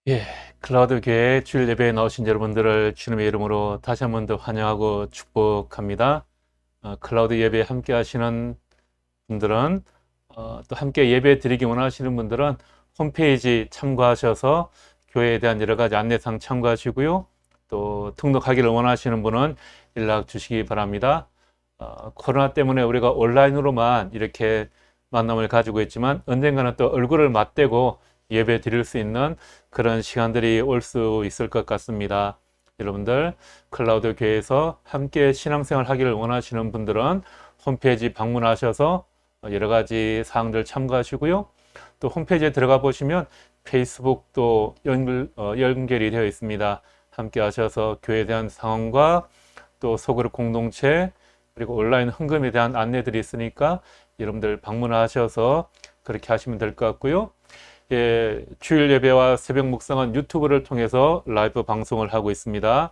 예, 클라우드 교회 주일 예배에 나오신 여러분들을 주님의 이름으로 다시 한 번 더 환영하고 축복합니다. 클라우드 예배에 함께 하시는 분들은 또 함께 예배 드리기 원하시는 분들은 홈페이지 참고하셔서 교회에 대한 여러 가지 안내사항 참고하시고요. 또 등록하기를 원하시는 분은 연락 주시기 바랍니다. 코로나 때문에 우리가 온라인으로만 이렇게 만남을 가지고 있지만 언젠가는 또 얼굴을 맞대고 예배 드릴 수 있는 그런 시간들이 올 수 있을 것 같습니다. 여러분들 클라우드 교회에서 함께 신앙생활 하기를 원하시는 분들은 홈페이지 방문하셔서 여러 가지 사항들 참고하시고요. 또 홈페이지에 들어가 보시면 페이스북도 연결이 되어 있습니다. 함께 하셔서 교회에 대한 상황과 또 소그룹 공동체 그리고 온라인 헌금에 대한 안내들이 있으니까 여러분들 방문하셔서 그렇게 하시면 될 것 같고요. 예, 주일 예배와 새벽 묵상은 유튜브를 통해서 라이브 방송을 하고 있습니다.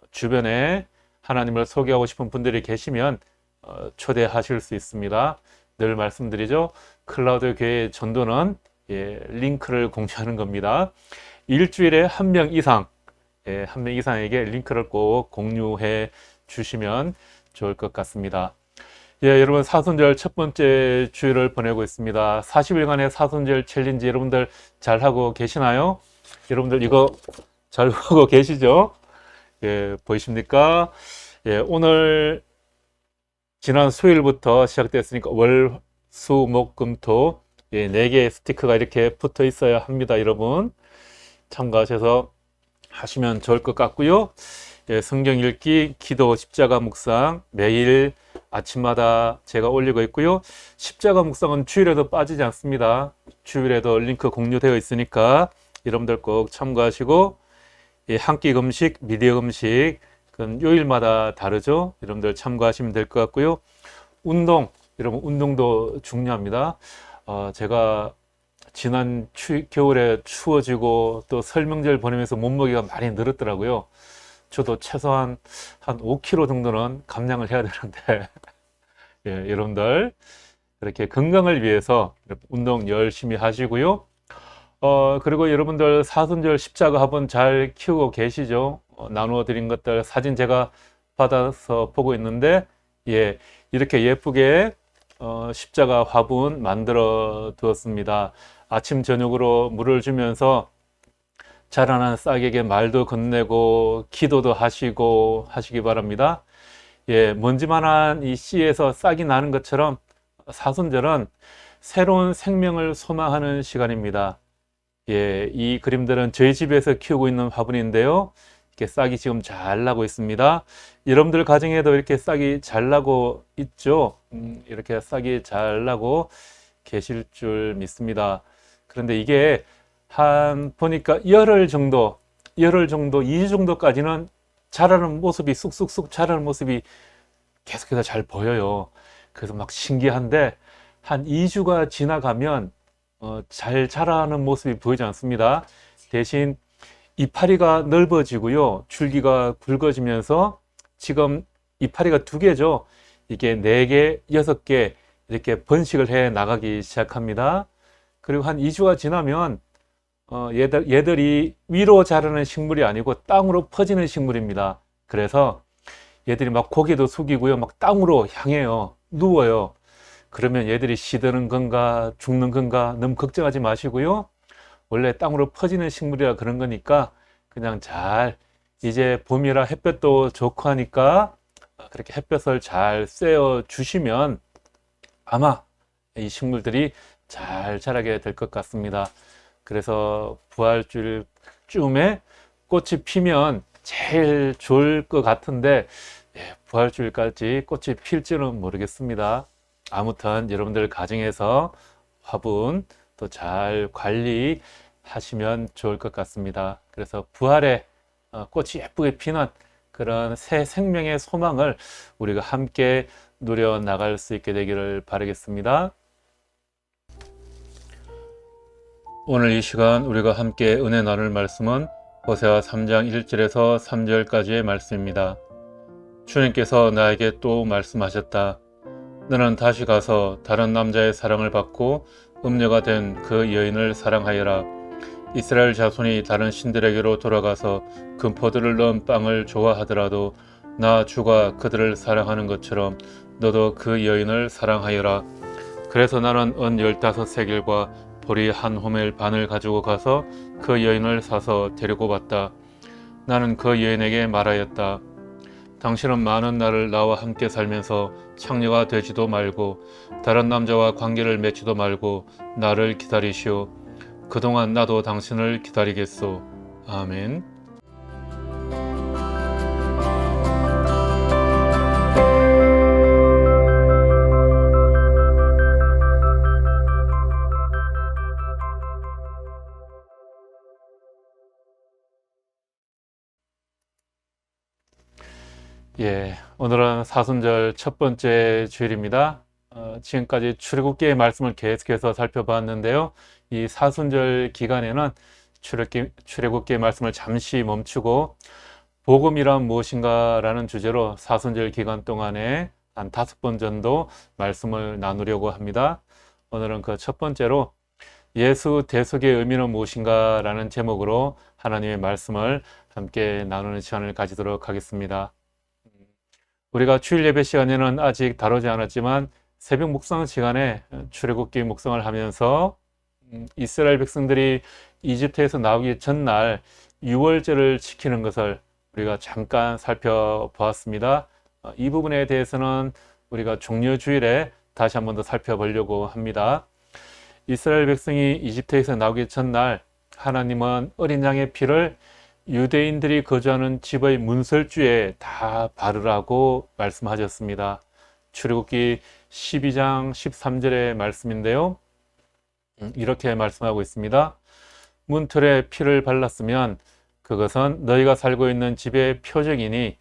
주변에 하나님을 소개하고 싶은 분들이 계시면 초대하실 수 있습니다. 늘 말씀드리죠. 클라우드 교회 전도는 링크를 공유하는 겁니다. 일주일에 한 명 이상, 한 명 이상에게 링크를 꼭 공유해 주시면 좋을 것 같습니다. 예, 여러분 사순절 첫 번째 주일을 보내고 있습니다. 40일간의 사순절 챌린지 여러분들 잘하고 계시나요? 여러분들 이거 잘하고 계시죠? 예, 보이십니까? 예, 오늘 지난 수요일부터 시작됐으니까 월, 수, 목, 금, 토 4개의 스티커가 이렇게 붙어 있어야 합니다. 여러분 참고하셔서 하시면 좋을 것 같고요. 예, 성경 읽기, 기도, 십자가 묵상 매일 아침마다 제가 올리고 있고요. 십자가 묵상은 주일에도 빠지지 않습니다. 주일에도 링크 공유되어 있으니까 여러분들 꼭 참고하시고 한 끼 금식, 미디어 금식 그건 요일마다 다르죠. 여러분들 참고하시면 될 것 같고요. 운동, 여러분 운동도 중요합니다. 제가 지난 겨울에 추워지고 또 설명절 보내면서 몸무게가 많이 늘었더라고요. 저도 최소한 한 5kg 정도는 감량을 해야 되는데 예, 여러분들 이렇게 건강을 위해서 운동 열심히 하시고요. 그리고 여러분들 사순절 십자가 화분 잘 키우고 계시죠? 나누어 드린 것들 사진 제가 받아서 보고 있는데 예, 이렇게 예쁘게 십자가 화분 만들어 두었습니다. 아침 저녁으로 물을 주면서 자라난 싹에게 말도 건네고 기도도 하시고 하시기 바랍니다. 예, 먼지만한 이 씨에서 싹이 나는 것처럼 사순절은 새로운 생명을 소망하는 시간입니다. 예, 이 그림들은 저희 집에서 키우고 있는 화분인데요. 이렇게 싹이 지금 잘 나고 있습니다. 여러분들 가정에도 이렇게 싹이 잘 나고 있죠? 이렇게 싹이 잘 나고 계실 줄 믿습니다. 그런데 이게 보니까 열흘 정도, 2주 정도까지는 자라는 모습이 쑥쑥쑥 자라는 모습이 계속해서 잘 보여요. 그래서 막 신기한데 한 2주가 지나가면 잘 자라는 모습이 보이지 않습니다. 대신 이파리가 넓어지고요. 줄기가 굵어지면서 지금 이파리가 2개죠. 이게 4개, 6개 이렇게 번식을 해 나가기 시작합니다. 그리고 한 2주가 지나면 얘들이 위로 자라는 식물이 아니고 땅으로 퍼지는 식물입니다. 그래서 얘들이 막 고개도 숙이고요. 막 땅으로 향해요. 누워요. 그러면 얘들이 시드는 건가 죽는 건가 너무 걱정하지 마시고요. 원래 땅으로 퍼지는 식물이라 그런 거니까 그냥 잘 이제 봄이라 햇볕도 좋고 하니까 그렇게 햇볕을 잘 쐬어 주시면 아마 이 식물들이 잘 자라게 될 것 같습니다. 그래서 부활주일쯤에 꽃이 피면 제일 좋을 것 같은데 부활주일까지 꽃이 필지는 모르겠습니다. 아무튼 여러분들 가정에서 화분 또 잘 관리하시면 좋을 것 같습니다. 그래서 부활에 꽃이 예쁘게 피는 그런 새 생명의 소망을 우리가 함께 누려 나갈 수 있게 되기를 바라겠습니다. 오늘 이 시간 우리가 함께 은혜 나눌 말씀은 호세아 3장 1절에서 3절까지의 말씀입니다. 주님께서 나에게 또 말씀하셨다. 너는 다시 가서 다른 남자의 사랑을 받고 음녀가 된 그 여인을 사랑하여라. 이스라엘 자손이 다른 신들에게로 돌아가서 금포도를 넣은 빵을 좋아하더라도 나 주가 그들을 사랑하는 것처럼 너도 그 여인을 사랑하여라. 그래서 나는 은 15세겔과 보리 한 호멜 반을 가지고 가서 그 여인을 사서 데리고 왔다. 나는 그 여인에게 말하였다. 당신은 많은 날을 나와 함께 살면서 창녀가 되지도 말고 다른 남자와 관계를 맺지도 말고 나를 기다리시오. 그동안 나도 당신을 기다리겠소. 아멘. 오늘은 사순절 첫 번째 주일입니다. 지금까지 출애굽기의 말씀을 계속해서 살펴봤는데요. 이 사순절 기간에는 출애굽기의 말씀을 잠시 멈추고 복음이란 무엇인가 라는 주제로 사순절 기간 동안에 한 5번 정도 말씀을 나누려고 합니다. 오늘은 그 첫 번째로 예수 대속의 의미는 무엇인가 라는 제목으로 하나님의 말씀을 함께 나누는 시간을 가지도록 하겠습니다. 우리가 주일 예배 시간에는 아직 다루지 않았지만 새벽 묵상 시간에 출애굽기 묵상을 하면서 이스라엘 백성들이 이집트에서 나오기 전날 유월절을 지키는 것을 우리가 잠깐 살펴보았습니다. 이 부분에 대해서는 우리가 종려주일에 다시 한 번 더 살펴보려고 합니다. 이스라엘 백성이 이집트에서 나오기 전날 하나님은 어린 양의 피를 유대인들이 거주하는 집의 문설주에 다 바르라고 말씀하셨습니다. 출애굽기 12장 13절의 말씀인데요. 이렇게 말씀하고 있습니다. 문틀에 피를 발랐으면 그것은 너희가 살고 있는 집의 표적이니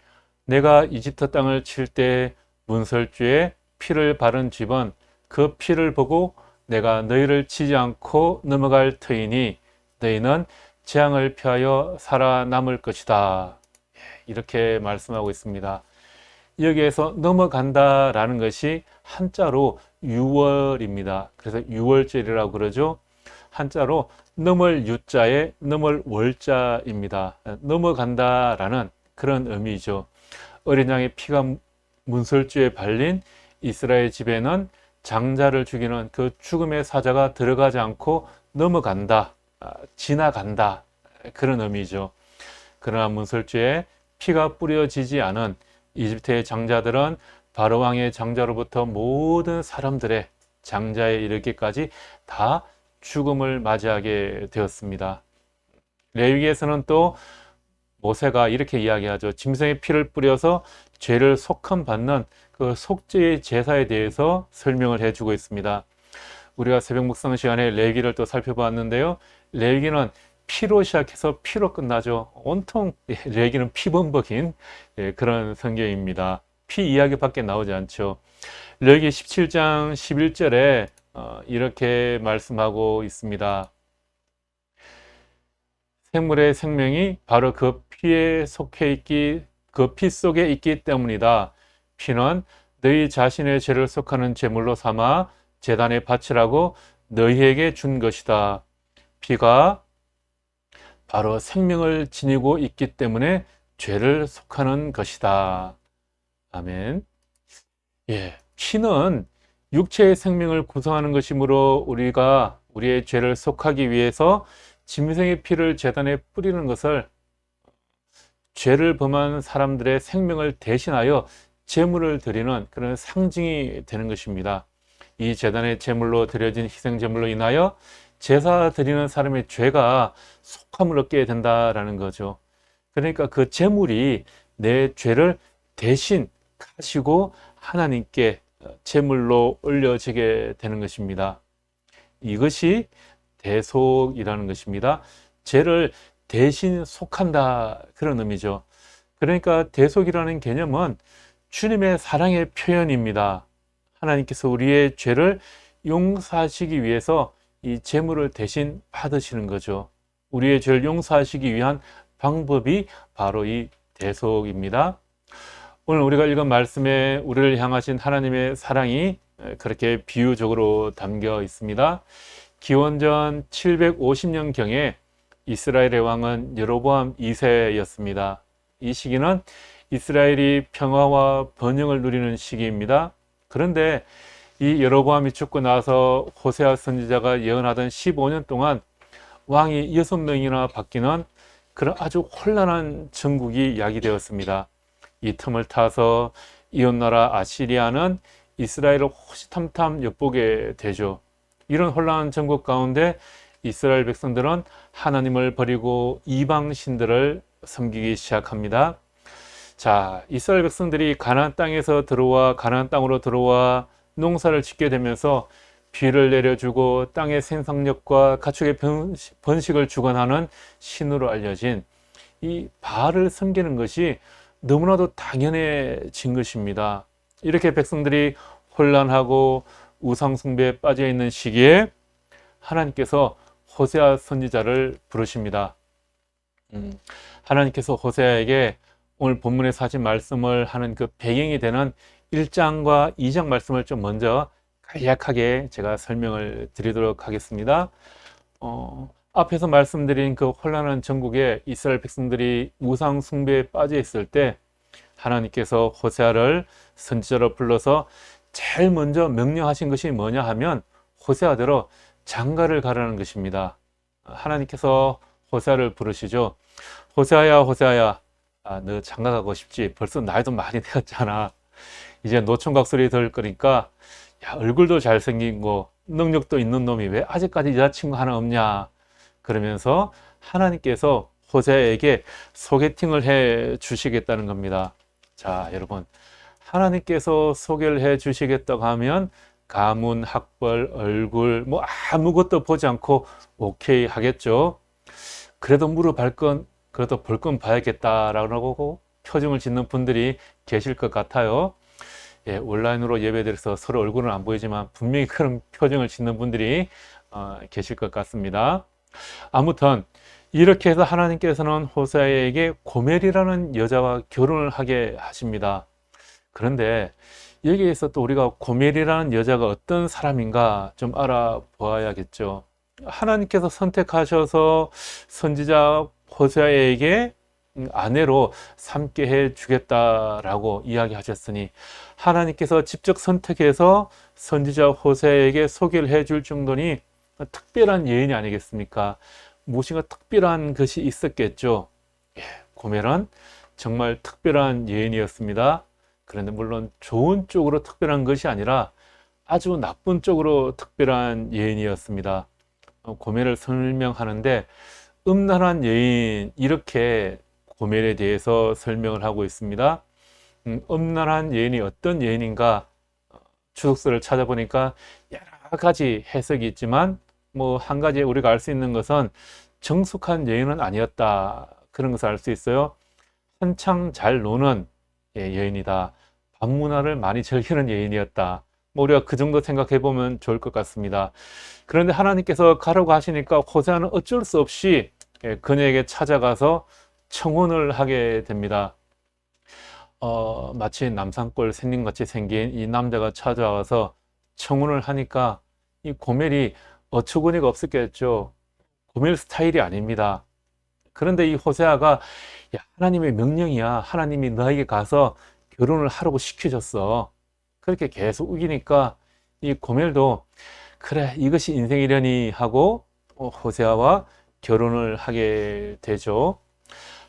내가 이집트 땅을 칠 때 문설주에 피를 바른 집은 그 피를 보고 내가 너희를 치지 않고 넘어갈 터이니 너희는 재앙을 피하여 살아남을 것이다. 이렇게 말씀하고 있습니다. 여기에서 넘어간다라는 것이 한자로 유월입니다. 그래서 유월절이라고 그러죠. 한자로 넘을 유자에 넘을 월자입니다. 넘어간다라는 그런 의미죠. 어린 양의 피가 문설주에 발린 이스라엘 집에는 장자를 죽이는 그 죽음의 사자가 들어가지 않고 넘어간다, 지나간다, 그런 의미죠. 그러나 문설주에 피가 뿌려지지 않은 이집트의 장자들은 바로 왕의 장자로부터 모든 사람들의 장자에 이르기까지 다 죽음을 맞이하게 되었습니다. 레위기에서는 또 모세가 이렇게 이야기하죠. 짐승의 피를 뿌려서 죄를 속함받는 그 속죄의 제사에 대해서 설명을 해주고 있습니다. 우리가 새벽 묵상 시간에 레위기를 또 살펴봤는데요. 레위기는 피로 시작해서 피로 끝나죠. 온통 레위기는 피범벅인 그런 성경입니다. 피 이야기밖에 나오지 않죠. 레위기 17장 11절에 이렇게 말씀하고 있습니다. 생물의 생명이 바로 그 피에 속해 있기, 그 피 속에 있기 때문이다. 피는 너희 자신의 죄를 속하는 제물로 삼아 제단에 바치라고 너희에게 준 것이다. 피가 바로 생명을 지니고 있기 때문에 죄를 속하는 것이다. 아멘. 피는 육체의 생명을 구성하는 것이므로 우리가 우리의 죄를 속하기 위해서 짐승의 피를 제단에 뿌리는 것을 죄를 범한 사람들의 생명을 대신하여 제물을 드리는 그런 상징이 되는 것입니다. 이 제단의 제물로 드려진 희생 제물로 인하여 제사 드리는 사람의 죄가 속함을 얻게 된다라는 거죠. 그러니까 그 제물이 내 죄를 대신 가시고 하나님께 제물로 올려지게 되는 것입니다. 이것이 대속이라는 것입니다. 죄를 대신 속한다, 그런 의미죠. 그러니까 대속이라는 개념은 주님의 사랑의 표현입니다. 하나님께서 우리의 죄를 용서하시기 위해서 이 제물을 대신 받으시는 거죠. 우리의 죄를 용서하시기 위한 방법이 바로 이 대속입니다. 오늘 우리가 읽은 말씀에 우리를 향하신 하나님의 사랑이 그렇게 비유적으로 담겨 있습니다. 기원전 750년경에 이스라엘의 왕은 여로보암 2세였습니다. 이 시기는 이스라엘이 평화와 번영을 누리는 시기입니다. 그런데 이 여로보암이 죽고 나서 호세아 선지자가 예언하던 15년 동안 왕이 6명이나 바뀌는 그런 아주 혼란한 정국이 야기되었습니다. 이 틈을 타서 이웃나라 아시리아는 이스라엘을 호시탐탐 엿보게 되죠. 이런 혼란한 정국 가운데 이스라엘 백성들은 하나님을 버리고 이방 신들을 섬기기 시작합니다. 자, 이스라엘 백성들이 가나안 땅으로 들어와 농사를 짓게 되면서 비를 내려주고 땅의 생산력과 가축의 번식을 주관하는 신으로 알려진 이 바알을 섬기는 것이 너무나도 당연해진 것입니다. 이렇게 백성들이 혼란하고 우상숭배에 빠져 있는 시기에 하나님께서 호세아 선지자를 부르십니다. 하나님께서 호세아에게 오늘 본문에서 하신 말씀을 하는 그 배경이 되는 1장과 2장 말씀을 좀 먼저 간략하게 제가 설명을 드리도록 하겠습니다. 앞에서 말씀드린 그 혼란한 전국에 이스라엘 백성들이 우상 숭배에 빠져 있을 때 하나님께서 호세아를 선지자로 불러서 제일 먼저 명령하신 것이 뭐냐 하면 호세아대로 장가를 가라는 것입니다. 하나님께서 호세아를 부르시죠. 호세아야, 호세아야, 너 장가 가고 싶지? 벌써 나이도 많이 되었잖아. 이제 노총각 소리 들을 거니까 야, 얼굴도 잘생기고 능력도 있는 놈이 왜 아직까지 여자친구 하나 없냐? 그러면서 하나님께서 호세아에게 소개팅을 해 주시겠다는 겁니다. 자, 여러분, 하나님께서 소개를 해 주시겠다고 하면 가문, 학벌, 얼굴 뭐 아무것도 보지 않고 오케이 하겠죠. 그래도 그래도 볼 건 봐야겠다라고 표정을 짓는 분들이 계실 것 같아요. 예, 온라인으로 예배드려서 서로 얼굴은 안 보이지만 분명히 그런 표정을 짓는 분들이 계실 것 같습니다. 아무튼 이렇게 해서 하나님께서는 호세아에게 고멜이라는 여자와 결혼을 하게 하십니다. 그런데 여기에서 또 우리가 고멜이라는 여자가 어떤 사람인가 좀 알아보아야겠죠. 하나님께서 선택하셔서 선지자 호세아에게 아내로 삼게 해 주겠다라고 이야기하셨으니 하나님께서 직접 선택해서 선지자 호세아에게 소개를 해 줄 정도니 특별한 예인이 아니겠습니까? 무엇인가 특별한 것이 있었겠죠. 예, 고멜은 정말 특별한 예인이었습니다. 그런데 물론 좋은 쪽으로 특별한 것이 아니라 아주 나쁜 쪽으로 특별한 예인이었습니다. 고멜을 설명하는데 음란한 여인, 이렇게 고멜에 대해서 설명을 하고 있습니다. 음란한 여인이 어떤 여인인가, 추석서를 찾아보니까 여러 가지 해석이 있지만 뭐 한 가지 우리가 알 수 있는 것은 정숙한 여인은 아니었다, 그런 것을 알 수 있어요. 한창 잘 노는 여인이다, 밤문화를 많이 즐기는 여인이었다, 뭐 우리가 그 정도 생각해 보면 좋을 것 같습니다. 그런데 하나님께서 가라고 하시니까 호세아는 어쩔 수 없이 그녀에게 찾아가서 청혼을 하게 됩니다. 마치 남산골 생님같이 생긴 이 남자가 찾아와서 청혼을 하니까 이 고멜이 어처구니가 없었겠죠. 고멜 스타일이 아닙니다. 그런데 이 호세아가 야, 하나님의 명령이야, 하나님이 너에게 가서 결혼을 하라고 시켜줬어, 그렇게 계속 우기니까 이 고멜도 그래, 이것이 인생이려니 하고 호세아와 결혼을 하게 되죠.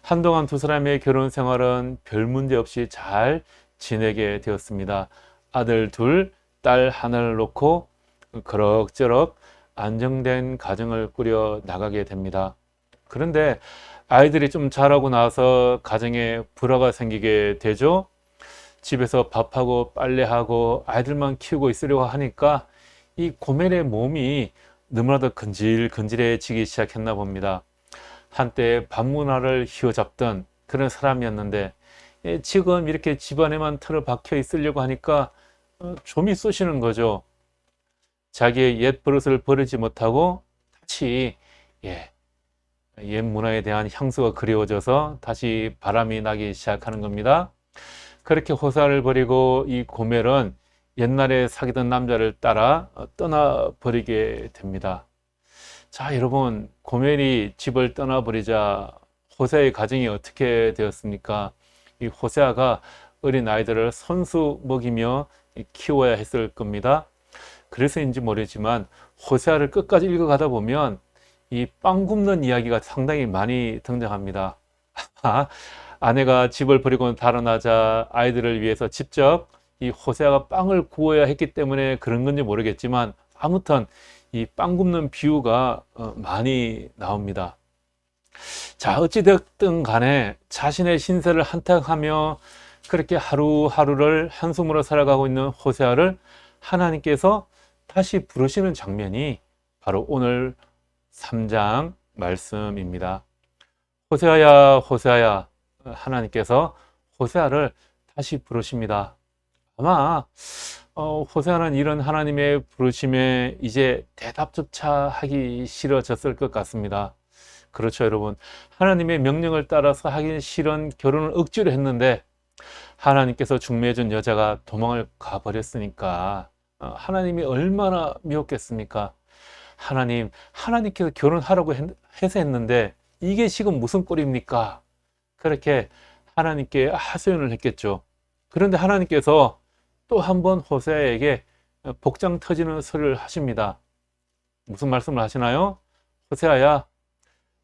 한동안 두 사람의 결혼 생활은 별 문제 없이 잘 지내게 되었습니다. 아들 둘, 딸 하나를 놓고 그럭저럭 안정된 가정을 꾸려 나가게 됩니다. 그런데 아이들이 좀 자라고 나서 가정에 불화가 생기게 되죠. 집에서 밥하고 빨래하고 아이들만 키우고 있으려고 하니까 이 고멜의 몸이 너무나도 근질근질해지기 시작했나 봅니다. 한때 밤문화를 휘어잡던 그런 사람이었는데 지금 이렇게 집안에만 틀어박혀 있으려고 하니까 좀이 쏘시는 거죠. 자기의 옛 버릇을 버리지 못하고 다시 옛 문화에 대한 향수가 그리워져서 다시 바람이 나기 시작하는 겁니다. 그렇게 호세아를 버리고 이 고멜은 옛날에 사귀던 남자를 따라 떠나버리게 됩니다. 자, 여러분, 고멜이 집을 떠나버리자 호세아의 가정이 어떻게 되었습니까? 이 호세아가 어린 아이들을 손수 먹이며 키워야 했을 겁니다. 그래서인지 모르지만 호세아를 끝까지 읽어가다 보면 이 빵 굽는 이야기가 상당히 많이 등장합니다. 아내가 집을 버리고 달아나자 아이들을 위해서 직접 이 호세아가 빵을 구워야 했기 때문에 그런 건지 모르겠지만 아무튼 이 빵 굽는 비유가 많이 나옵니다. 자, 어찌됐든 간에 자신의 신세를 한탄하며 그렇게 하루하루를 한숨으로 살아가고 있는 호세아를 하나님께서 다시 부르시는 장면이 바로 오늘 3장 말씀입니다. 호세아야, 호세아야, 하나님께서 호세아를 다시 부르십니다. 아마 호세아는 이런 하나님의 부르심에 이제 대답조차 하기 싫어졌을 것 같습니다. 그렇죠, 여러분. 하나님의 명령을 따라서 하기 싫은 결혼을 억지로 했는데 하나님께서 중매해준 여자가 도망을 가버렸으니까 하나님이 얼마나 미웠겠습니까? 하나님께서 결혼하라고 해서 했는데 이게 지금 무슨 꼴입니까? 그렇게 하나님께 하소연을 했겠죠. 그런데 하나님께서 또 한 번 호세아에게 복장 터지는 소리를 하십니다. 무슨 말씀을 하시나요? 호세아야,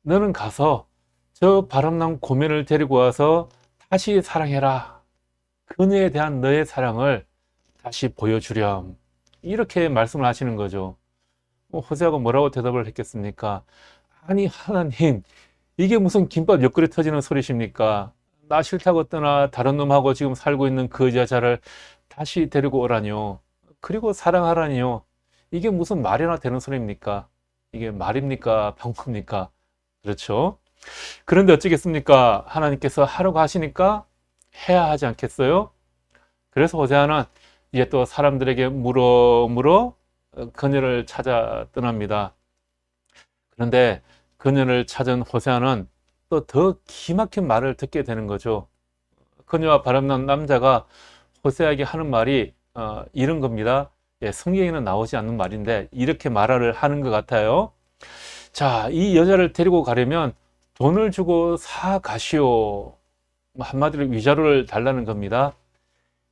너는 가서 저 바람난 고멜을 데리고 와서 다시 사랑해라. 그녀에 대한 너의 사랑을 다시 보여주렴. 이렇게 말씀을 하시는 거죠. 호세아가 뭐라고 대답을 했겠습니까? 아니, 하나님, 이게 무슨 김밥 옆구리 터지는 소리십니까? 나 싫다고 떠나 다른 놈하고 지금 살고 있는 그 여자를 다시 데리고 오라니요. 그리고 사랑하라니요. 이게 무슨 말이나 되는 소리입니까? 이게 말입니까? 방법입니까? 그렇죠? 그런데 어쩌겠습니까? 하나님께서 하라고 하시니까 해야 하지 않겠어요? 그래서 호세아는 이제 또 사람들에게 물어 그녀를 찾아 떠납니다. 그런데 그녀를 찾은 호세아는 또 더 기막힌 말을 듣게 되는 거죠. 그녀와 바람난 남자가 호세아에게 하는 말이 이런 겁니다. 예, 성경에는 나오지 않는 말인데 이렇게 말을 하는 것 같아요. 자, 이 여자를 데리고 가려면 돈을 주고 사가시오. 한마디로 위자료를 달라는 겁니다.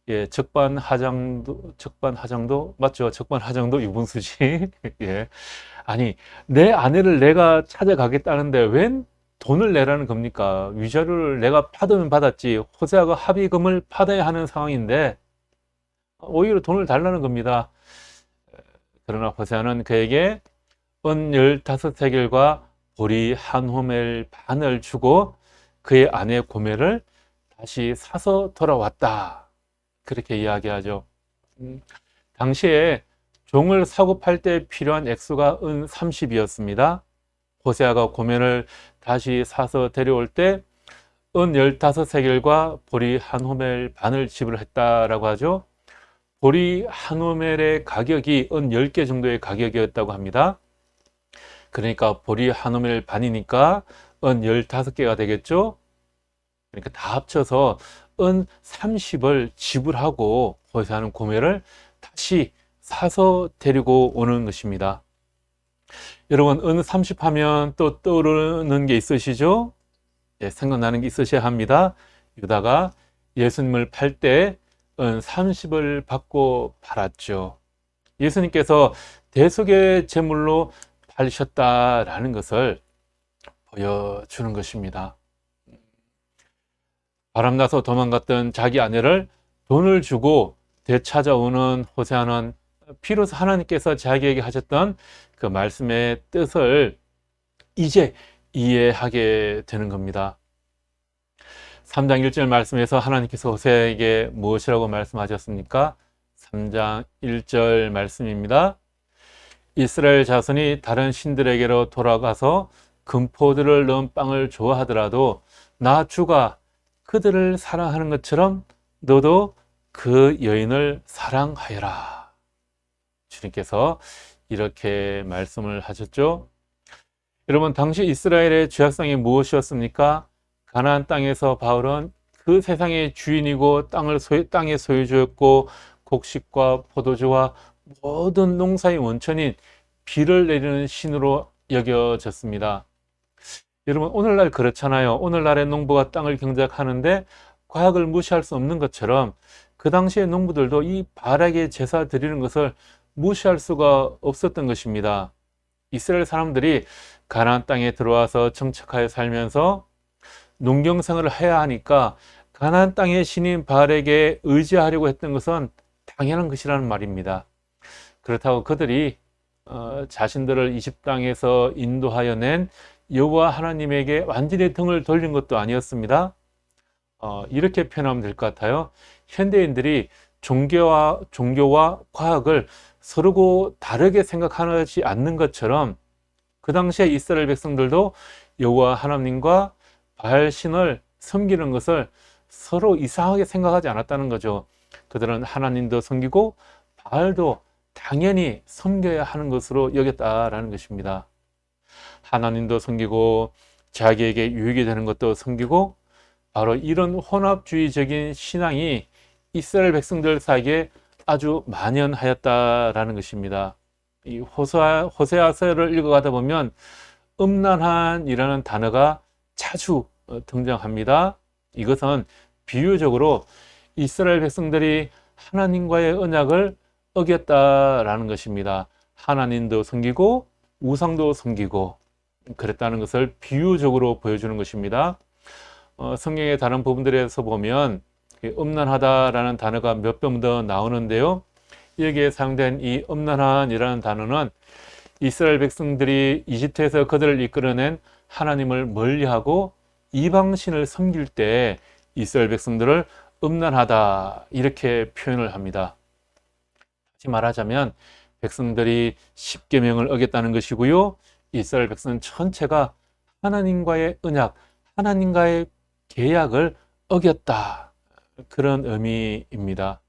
예, 적반하장도 맞죠? 적반하장도 유분수지. 예. 아니, 내 아내를 내가 찾아가겠다는데 웬 돈을 내라는 겁니까? 위자료를 내가 받으면 받았지. 호세아가 합의금을 받아야 하는 상황인데 오히려 돈을 달라는 겁니다. 그러나 호세아는 그에게 은 15세겔과 보리 한 호멜 반을 주고 그의 아내 고멜을 다시 사서 돌아왔다. 그렇게 이야기하죠. 당시에 종을 사고 팔 때 필요한 액수가 은 30이었습니다. 호세아가 고멜을 다시 사서 데려올 때 은 15세겔과 보리 한 호멜 반을 지불했다라고 하죠. 보리 한 호멜의 가격이 은 10개 정도의 가격이었다고 합니다. 그러니까 보리 한 호멜 반이니까 은 15개가 되겠죠. 그러니까 다 합쳐서 은 30을 지불하고 호세아는 고멜을 다시 사서 데리고 오는 것입니다. 여러분, 은 30 하면 또 떠오르는 게 있으시죠? 예, 생각나는 게 있으셔야 합니다. 유다가 예수님을 팔 때 은 30을 받고 팔았죠. 예수님께서 대속의 제물로 팔리셨다라는 것을 보여주는 것입니다. 바람나서 도망갔던 자기 아내를 돈을 주고 되찾아오는 호세아는 비로소 하나님께서 자기에게 하셨던 그 말씀의 뜻을 이제 이해하게 되는 겁니다. 3장 1절 말씀에서 하나님께서 호세아에게 무엇이라고 말씀하셨습니까? 3장 1절 말씀입니다. 이스라엘 자손이 다른 신들에게로 돌아가서 금포들을 넣은 빵을 좋아하더라도 나 주가 그들을 사랑하는 것처럼 너도 그 여인을 사랑하여라. 주님께서 이렇게 말씀을 하셨죠. 여러분, 당시 이스라엘의 죄악상이 무엇이었습니까? 가나안 땅에서 바울은 그 세상의 주인이고 땅의 소유주였고 곡식과 포도주와 모든 농사의 원천인 비를 내리는 신으로 여겨졌습니다. 여러분, 오늘날 그렇잖아요. 오늘날의 농부가 땅을 경작하는데 과학을 무시할 수 없는 것처럼 그 당시의 농부들도 이 발에게 제사 드리는 것을 무시할 수가 없었던 것입니다. 이스라엘 사람들이 가나안 땅에 들어와서 정착하여 살면서 농경생활을 해야 하니까 가나안 땅의 신인 바알에게 의지하려고 했던 것은 당연한 것이라는 말입니다. 그렇다고 그들이 자신들을 이집 땅에서 인도하여 낸 여호와 하나님에게 완전히 등을 돌린 것도 아니었습니다. 이렇게 표현하면 될 것 같아요. 현대인들이 종교와 과학을 서로 다르게 생각하지 않는 것처럼 그 당시에 이스라엘 백성들도 여호와 하나님과 바알 신을 섬기는 것을 서로 이상하게 생각하지 않았다는 거죠. 그들은 하나님도 섬기고 바알도 당연히 섬겨야 하는 것으로 여겼다라는 것입니다. 하나님도 섬기고 자기에게 유익이 되는 것도 섬기고, 바로 이런 혼합주의적인 신앙이 이스라엘 백성들 사이에 아주 만연하였다라는 것입니다. 이 호세아서를 읽어가다 보면 음란한이라는 단어가 자주 등장합니다. 이것은 비유적으로 이스라엘 백성들이 하나님과의 언약을 어겼다라는 것입니다. 하나님도 섬기고 우상도 섬기고 그랬다는 것을 비유적으로 보여주는 것입니다. 성경의 다른 부분들에서 보면 음란하다라는 단어가 몇 번 더 나오는데요. 여기에 사용된 이 음란한이라는 단어는 이스라엘 백성들이 이집트에서 그들을 이끌어낸 하나님을 멀리하고 이방신을 섬길 때 이스라엘 백성들을 음란하다 이렇게 표현을 합니다. 다시 말하자면 백성들이 십계명을 어겼다는 것이고요. 이스라엘 백성 전체가 하나님과의 언약, 하나님과의 계약을 어겼다. 그런 의미입니다.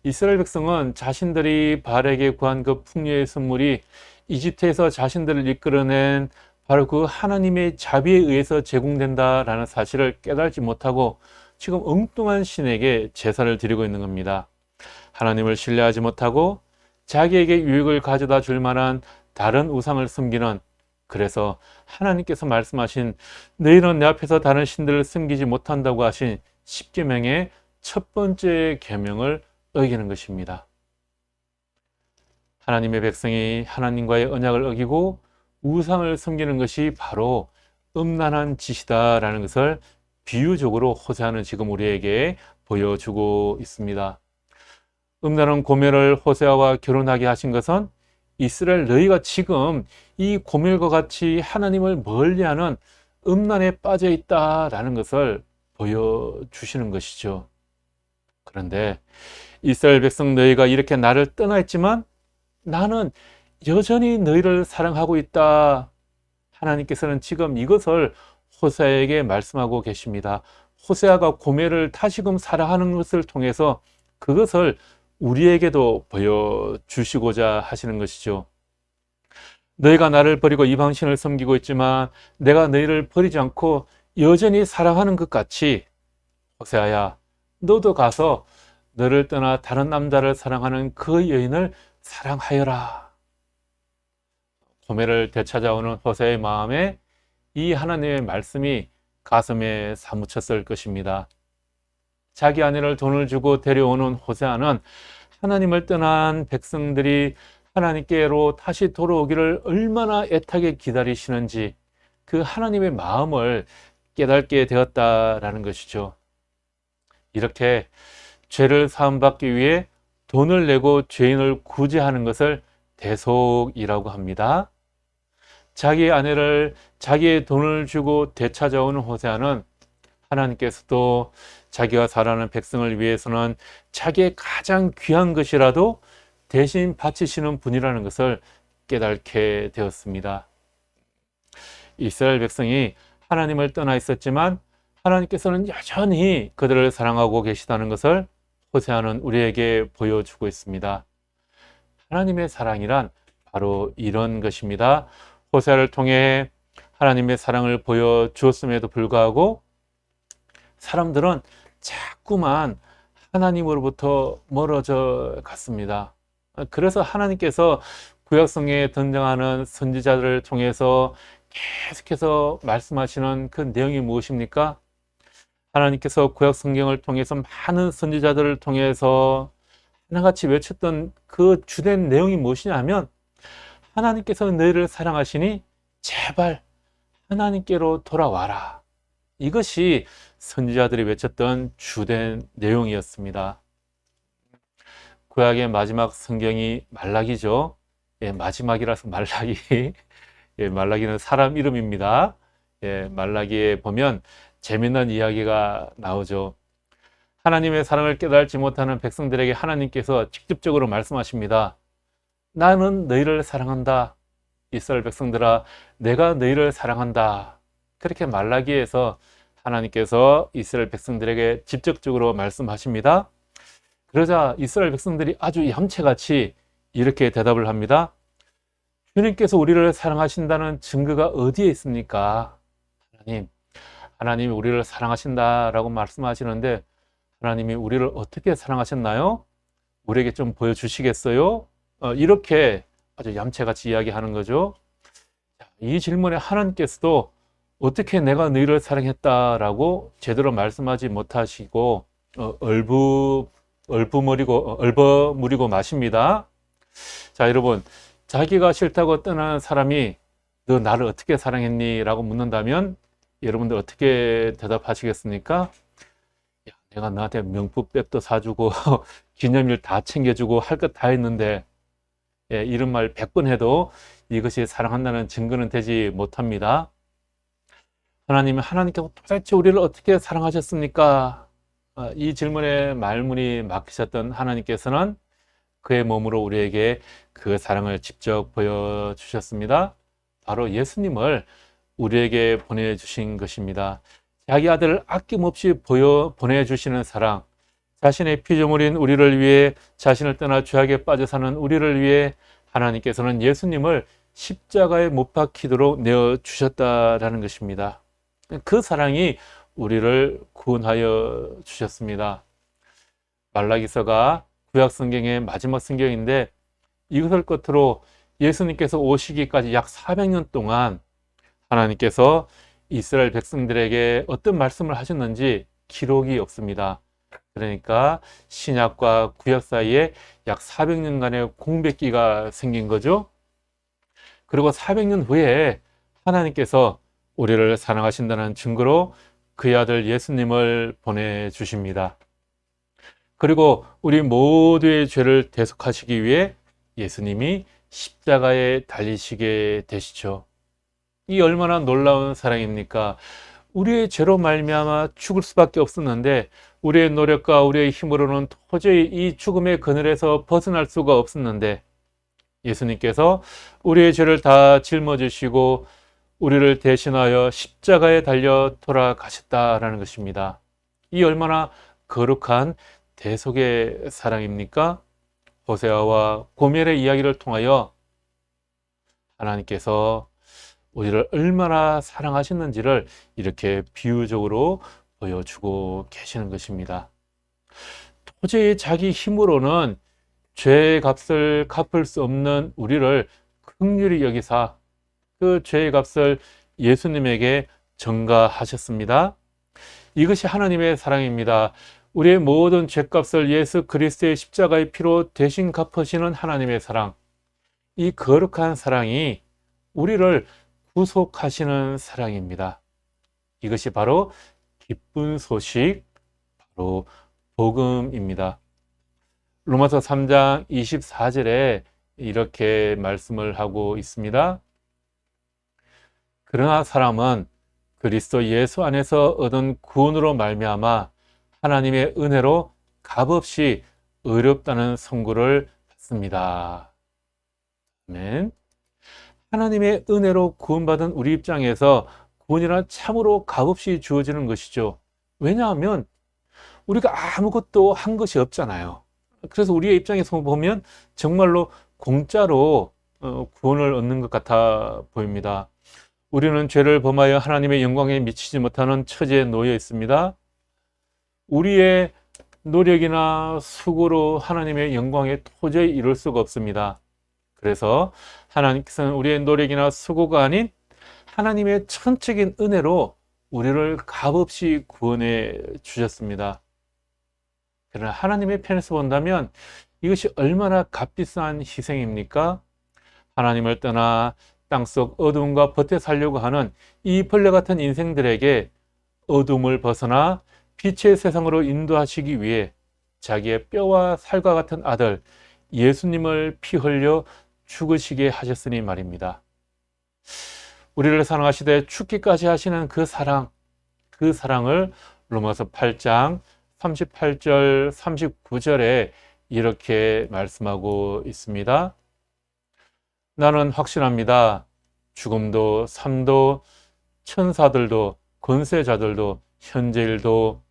이스라엘 백성은 자신들이 바알에게 구한 그 풍요의 선물이 이집트에서 자신들을 이끌어낸 바로 그 하나님의 자비에 의해서 제공된다라는 사실을 깨달지 못하고 지금 엉뚱한 신에게 제사를 드리고 있는 겁니다. 하나님을 신뢰하지 못하고 자기에게 유익을 가져다 줄 만한 다른 우상을 섬기는, 그래서 하나님께서 말씀하신 너희는 내 앞에서 다른 신들을 섬기지 못한다고 하신 십계명의 첫 번째 계명을 어기는 것입니다. 하나님의 백성이 하나님과의 언약을 어기고 우상을 섬기는 것이 바로 음란한 짓이다라는 것을 비유적으로 호세아는 지금 우리에게 보여주고 있습니다. 음란한 고멜을 호세아와 결혼하게 하신 것은 이스라엘 너희가 지금 이 고멜과 같이 하나님을 멀리하는 음란에 빠져 있다라는 것을 보여주시는 것이죠. 그런데 이스라엘 백성 너희가 이렇게 나를 떠나 있지만 나는 여전히 너희를 사랑하고 있다. 하나님께서는 지금 이것을 호세아에게 말씀하고 계십니다. 호세아가 고멜을 다시금 사랑하는 것을 통해서 그것을 우리에게도 보여주시고자 하시는 것이죠. 너희가 나를 버리고 이방신을 섬기고 있지만 내가 너희를 버리지 않고 여전히 사랑하는 것 같이 호세아야, 너도 가서 너를 떠나 다른 남자를 사랑하는 그 여인을 사랑하여라. 고멜을 되찾아오는 호세아의 마음에 이 하나님의 말씀이 가슴에 사무쳤을 것입니다. 자기 아내를 돈을 주고 데려오는 호세아는 하나님을 떠난 백성들이 하나님께로 다시 돌아오기를 얼마나 애타게 기다리시는지 그 하나님의 마음을 깨닫게 되었다라는 것이죠. 이렇게 죄를 사함받기 위해 돈을 내고 죄인을 구제하는 것을 대속이라고 합니다. 자기 아내를 자기의 돈을 주고 되찾아오는 호세아는 하나님께서도 자기가 살아가는 백성을 위해서는 자기의 가장 귀한 것이라도 대신 바치시는 분이라는 것을 깨닫게 되었습니다. 이스라엘 백성이 하나님을 떠나 있었지만 하나님께서는 여전히 그들을 사랑하고 계시다는 것을 호세아는 우리에게 보여주고 있습니다. 하나님의 사랑이란 바로 이런 것입니다. 호세아를 통해 하나님의 사랑을 보여주었음에도 불구하고 사람들은 자꾸만 하나님으로부터 멀어져 갔습니다. 그래서 하나님께서 구약성경에 등장하는 선지자들을 통해서 계속해서 말씀하시는 그 내용이 무엇입니까? 하나님께서 구약성경을 통해서 많은 선지자들을 통해서 하나같이 외쳤던 그 주된 내용이 무엇이냐면, 하나님께서 너희를 사랑하시니 제발 하나님께로 돌아와라. 이것이 선지자들이 외쳤던 주된 내용이었습니다. 구약의 마지막 성경이 말라기죠. 예, 마지막이라서 말라기. 예, 말라기는 사람 이름입니다. 예, 말라기에 보면 재미난 이야기가 나오죠. 하나님의 사랑을 깨달지 못하는 백성들에게 하나님께서 직접적으로 말씀하십니다. 나는 너희를 사랑한다. 이스라엘 백성들아, 내가 너희를 사랑한다. 그렇게 말라기에서 하나님께서 이스라엘 백성들에게 직접적으로 말씀하십니다. 그러자 이스라엘 백성들이 아주 얌체같이 이렇게 대답을 합니다. 주님께서 우리를 사랑하신다는 증거가 어디에 있습니까? 하나님이 우리를 사랑하신다라고 말씀하시는데, 하나님이 우리를 어떻게 사랑하셨나요? 우리에게 좀 보여주시겠어요? 이렇게 아주 얌체같이 이야기하는 거죠. 이 질문에 하나님께서도 어떻게 내가 너희를 사랑했다라고 제대로 말씀하지 못하시고 얼버무리고 마십니다. 자, 여러분, 자기가 싫다고 떠나는 사람이 너 나를 어떻게 사랑했니? 라고 묻는다면 여러분들 어떻게 대답하시겠습니까? 야, 내가 너한테 명품백도 사주고 기념일 다 챙겨주고 할 것 다 했는데, 예, 이런 말 100번 해도 이것이 사랑한다는 증거는 되지 못합니다. 하나님께서 도대체 우리를 어떻게 사랑하셨습니까? 이 질문에 말문이 막히셨던 하나님께서는 그의 몸으로 우리에게 그 사랑을 직접 보여주셨습니다. 바로 예수님을 우리에게 보내주신 것입니다. 자기 아들을 아낌없이 보내주시는 사랑, 자신의 피조물인 우리를 위해, 자신을 떠나 죄악에 빠져 사는 우리를 위해 하나님께서는 예수님을 십자가에 못 박히도록 내어주셨다라는 것입니다. 그 사랑이 우리를 구원하여 주셨습니다. 말라기서가 구약 성경의 마지막 성경인데, 이것을 끝으로 예수님께서 오시기까지 약 400년 동안 하나님께서 이스라엘 백성들에게 어떤 말씀을 하셨는지 기록이 없습니다. 그러니까 신약과 구약 사이에 약 400년간의 공백기가 생긴 거죠. 그리고 400년 후에 하나님께서 우리를 사랑하신다는 증거로 그의 아들 예수님을 보내주십니다. 그리고 우리 모두의 죄를 대속하시기 위해 예수님이 십자가에 달리시게 되시죠. 이 얼마나 놀라운 사랑입니까? 우리의 죄로 말미암아 죽을 수밖에 없었는데, 우리의 노력과 우리의 힘으로는 도저히 이 죽음의 그늘에서 벗어날 수가 없었는데, 예수님께서 우리의 죄를 다 짊어지시고 우리를 대신하여 십자가에 달려 돌아가셨다라는 것입니다. 이 얼마나 거룩한 대속의 사랑입니까? 호세아와 고멜의 이야기를 통하여 하나님께서 우리를 얼마나 사랑하셨는지를 이렇게 비유적으로 보여주고 계시는 것입니다. 도저히 자기 힘으로는 죄의 값을 갚을 수 없는 우리를 긍휼히 여기사 그 죄의 값을 예수님에게 전가하셨습니다. 이것이 하나님의 사랑입니다. 우리의 모든 죄값을 예수 그리스도의 십자가의 피로 대신 갚으시는 하나님의 사랑. 이 거룩한 사랑이 우리를 구속하시는 사랑입니다. 이것이 바로 기쁜 소식, 바로 복음입니다. 로마서 3장 24절에 이렇게 말씀을 하고 있습니다. 그러나 사람은 그리스도 예수 안에서 얻은 구원으로 말미암아 하나님의 은혜로 값없이 의롭다는 선고를 받습니다. 아멘. 하나님의 은혜로 구원받은 우리 입장에서 구원이란 참으로 값없이 주어지는 것이죠. 왜냐하면 우리가 아무것도 한 것이 없잖아요. 그래서 우리의 입장에서 보면 정말로 공짜로 구원을 얻는 것 같아 보입니다. 우리는 죄를 범하여 하나님의 영광에 미치지 못하는 처지에 놓여 있습니다. 우리의 노력이나 수고로 하나님의 영광에 도저히 이룰 수가 없습니다. 그래서 하나님께서는 우리의 노력이나 수고가 아닌 하나님의 천적인 은혜로 우리를 값없이 구원해 주셨습니다. 그러나 하나님의 편에서 본다면 이것이 얼마나 값비싼 희생입니까? 하나님을 떠나 땅속 어둠과 버텨 살려고 하는 이 벌레 같은 인생들에게 어둠을 벗어나 빛의 세상으로 인도하시기 위해 자기의 뼈와 살과 같은 아들 예수님을 피 흘려 죽으시게 하셨으니 말입니다. 우리를 사랑하시되 죽기까지 하시는 그 사랑을 로마서 8장 38절 39절에 이렇게 말씀하고 있습니다. 나는 확신합니다. 죽음도 삶도 천사들도 권세자들도 현재일도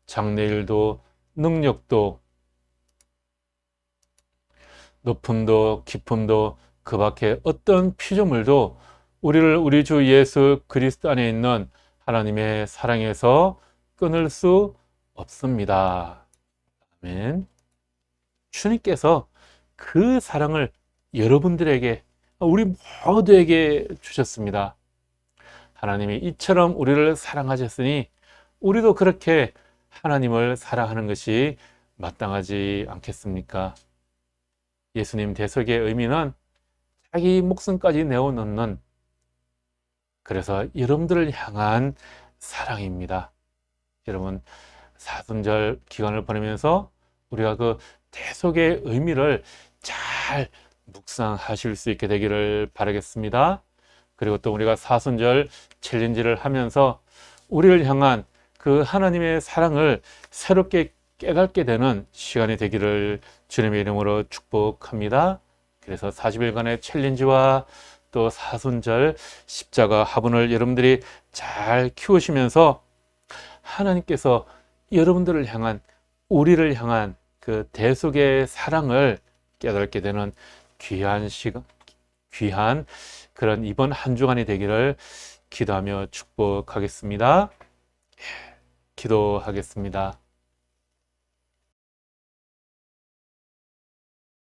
장래일도 능력도 높음도 깊음도 그 밖에 어떤 피조물도 우리를 우리 주 예수 그리스도 안에 있는 하나님의 사랑에서 끊을 수 없습니다. 아멘. 주님께서 그 사랑을 여러분들에게, 우리 모두에게 주셨습니다. 하나님이 이처럼 우리를 사랑하셨으니 우리도 그렇게 하나님을 사랑하는 것이 마땅하지 않겠습니까? 예수님 대속의 의미는 자기 목숨까지 내어놓는, 그래서 여러분들을 향한 사랑입니다. 여러분, 사순절 기간을 보내면서 우리가 그 대속의 의미를 잘 묵상하실 수 있게 되기를 바라겠습니다. 그리고 또 우리가 사순절 챌린지를 하면서 우리를 향한 그 하나님의 사랑을 새롭게 깨닫게 되는 시간이 되기를 주님의 이름으로 축복합니다. 그래서 40일간의 챌린지와 또 사순절 십자가 화분을 여러분들이 잘 키우시면서 하나님께서 여러분들을 향한, 우리를 향한 그 대속의 사랑을 깨닫게 되는 귀한 시간, 귀한 그런 이번 한 주간이 되기를 기도하며 축복하겠습니다. 기도하겠습니다.